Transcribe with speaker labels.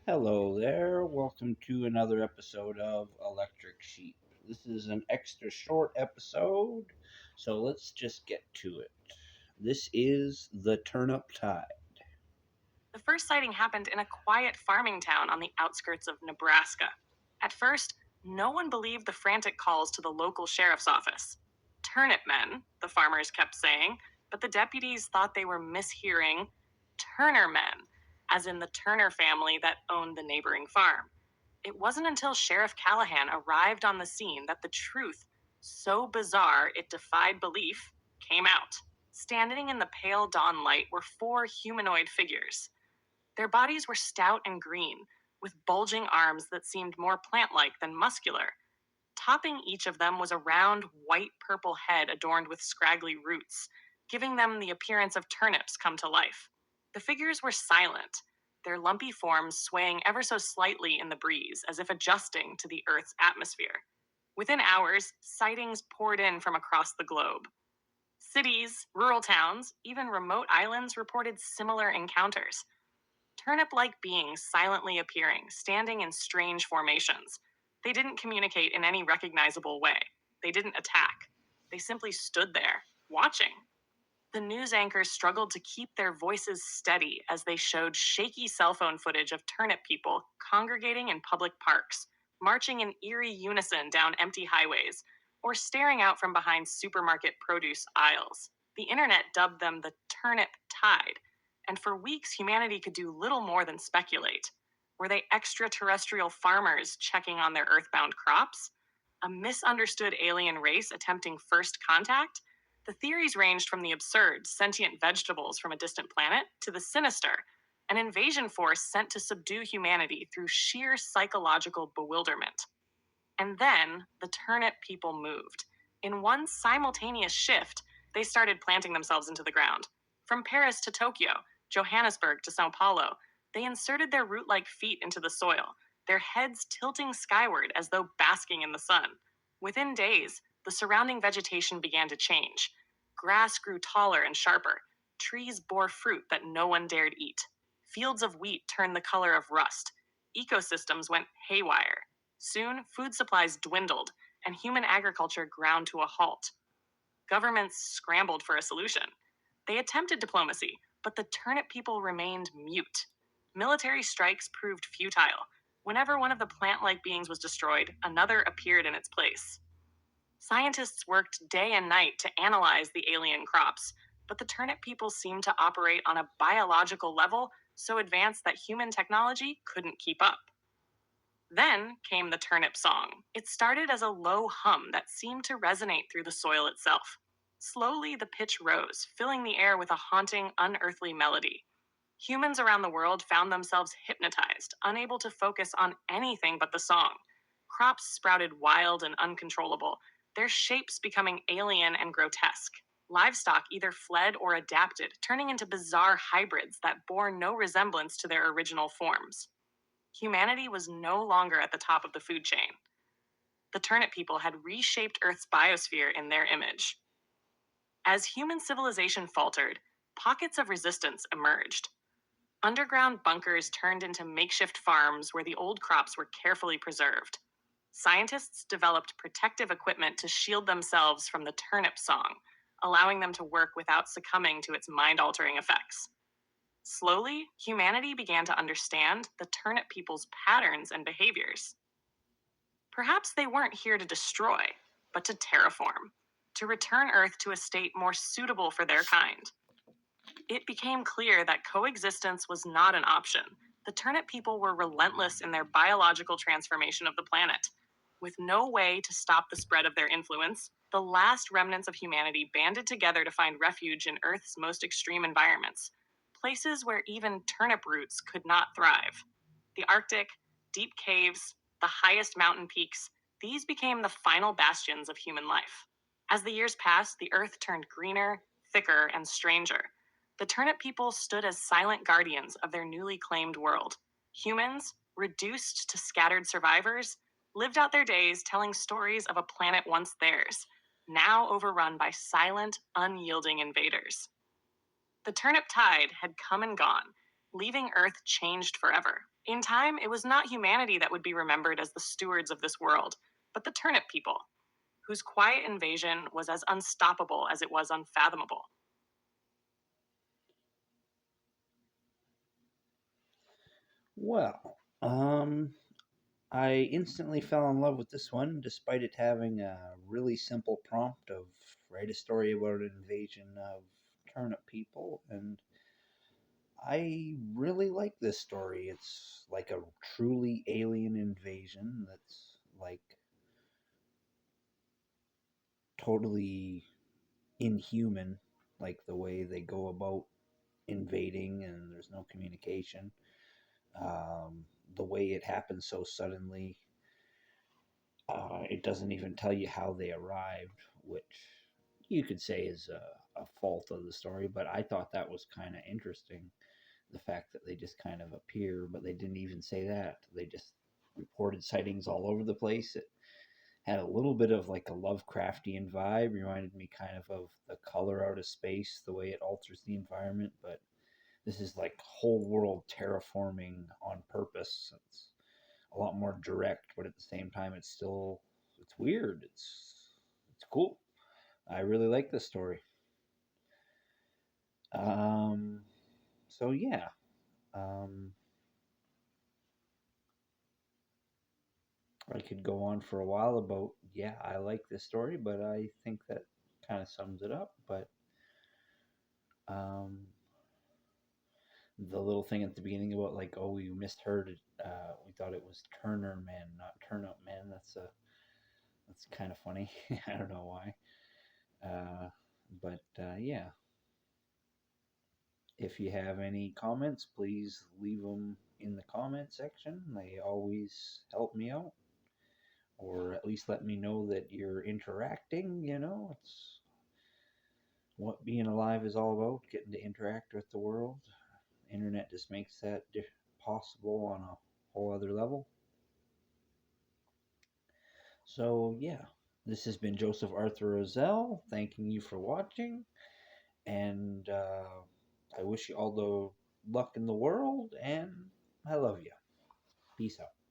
Speaker 1: Hello there. Welcome to another episode of Electric Sheep. This is an extra short episode, so let's just get to it. This is the Turnip Tide.
Speaker 2: The first sighting happened in a quiet farming town on the outskirts of Nebraska. At first, no one believed the frantic calls to the local sheriff's office. Turnip men, the farmers kept saying, but the deputies thought they were mishearing Turner men, as in the Turner family that owned the neighboring farm. It wasn't until Sheriff Callahan arrived on the scene that the truth, so bizarre it defied belief, came out. Standing in the pale dawn light were four humanoid figures. Their bodies were stout and green, with bulging arms that seemed more plant-like than muscular. Topping each of them was a round, white-purple head adorned with scraggly roots, giving them the appearance of turnips come to life. The figures were silent, their lumpy forms swaying ever so slightly in the breeze, as if adjusting to the Earth's atmosphere. Within hours, sightings poured in from across the globe. Cities, rural towns, even remote islands reported similar encounters. Turnip-like beings silently appearing, standing in strange formations. They didn't communicate in any recognizable way. They didn't attack. They simply stood there, watching. The news anchors struggled to keep their voices steady as they showed shaky cell phone footage of turnip people congregating in public parks, marching in eerie unison down empty highways, or staring out from behind supermarket produce aisles. The internet dubbed them the Turnip Tide, and for weeks humanity could do little more than speculate. Were they extraterrestrial farmers checking on their earthbound crops? A misunderstood alien race attempting first contact? The theories ranged from the absurd, sentient vegetables from a distant planet, to the sinister, an invasion force sent to subdue humanity through sheer psychological bewilderment. And then the turnip people moved. In one simultaneous shift, they started planting themselves into the ground. From Paris to Tokyo, Johannesburg to Sao Paulo, they inserted their root-like feet into the soil, their heads tilting skyward as though basking in the sun. Within days, the surrounding vegetation began to change. Grass grew taller and sharper. Trees bore fruit that no one dared eat. Fields of wheat turned the color of rust. Ecosystems went haywire. Soon, food supplies dwindled, and human agriculture ground to a halt. Governments scrambled for a solution. They attempted diplomacy, but the turnip people remained mute. Military strikes proved futile. Whenever one of the plant-like beings was destroyed, another appeared in its place. Scientists worked day and night to analyze the alien crops, but the turnip people seemed to operate on a biological level so advanced that human technology couldn't keep up. Then came the turnip song. It started as a low hum that seemed to resonate through the soil itself. Slowly, the pitch rose, filling the air with a haunting, unearthly melody. Humans around the world found themselves hypnotized, unable to focus on anything but the song. Crops sprouted wild and uncontrollable, their shapes becoming alien and grotesque. Livestock either fled or adapted, turning into bizarre hybrids that bore no resemblance to their original forms. Humanity was no longer at the top of the food chain. The turnip people had reshaped Earth's biosphere in their image. As human civilization faltered, pockets of resistance emerged. Underground bunkers turned into makeshift farms where the old crops were carefully preserved. Scientists developed protective equipment to shield themselves from the turnip song, allowing them to work without succumbing to its mind-altering effects. Slowly, humanity began to understand the turnip people's patterns and behaviors. Perhaps they weren't here to destroy, but to terraform, to return Earth to a state more suitable for their kind. It became clear that coexistence was not an option. The turnip people were relentless in their biological transformation of the planet. With no way to stop the spread of their influence, the last remnants of humanity banded together to find refuge in Earth's most extreme environments, places where even turnip roots could not thrive. The Arctic, deep caves, the highest mountain peaks, these became the final bastions of human life. As the years passed, the Earth turned greener, thicker, and stranger. The turnip people stood as silent guardians of their newly claimed world. Humans, reduced to scattered survivors, lived out their days telling stories of a planet once theirs, now overrun by silent, unyielding invaders. The turnip tide had come and gone, leaving Earth changed forever. In time, it was not humanity that would be remembered as the stewards of this world, but the turnip people, whose quiet invasion was as unstoppable as it was unfathomable.
Speaker 1: Well, I instantly fell in love with this one, despite it having a really simple prompt of write a story about an invasion of turnip people, and I really like this story. It's like a truly alien invasion that's like totally inhuman, like the way they go about invading and there's no communication. The way it happens so suddenly, it doesn't even tell you how they arrived, which you could say is a fault of the story, but I thought that was kind of interesting. The fact that they just kind of appear, but they didn't even say that. They just reported sightings all over the place. It had a little bit of like a Lovecraftian vibe, reminded me kind of the color out of space, the way it alters the environment, but this is like whole world terraforming on purpose. It's a lot more direct, but at the same time, it's weird. It's cool. I really like this story. Um, so yeah, um, I could go on for a while about yeah, I like this story, but I think that kind of sums it up. But um, the little thing at the beginning about like oh we misheard it, we thought it was Turner Man, not Turnip Man. That's kind of funny. I don't know why. But yeah, if you have any comments, please leave them in the comment section. They always help me out, or at least let me know that you're interacting. It's what being alive is all about, getting to interact with the world. Internet just makes that possible on a whole other level. So, yeah, this has been Joseph Arthur Roszell, thanking you for watching, and I wish you all the luck in the world, and I love you. Peace out.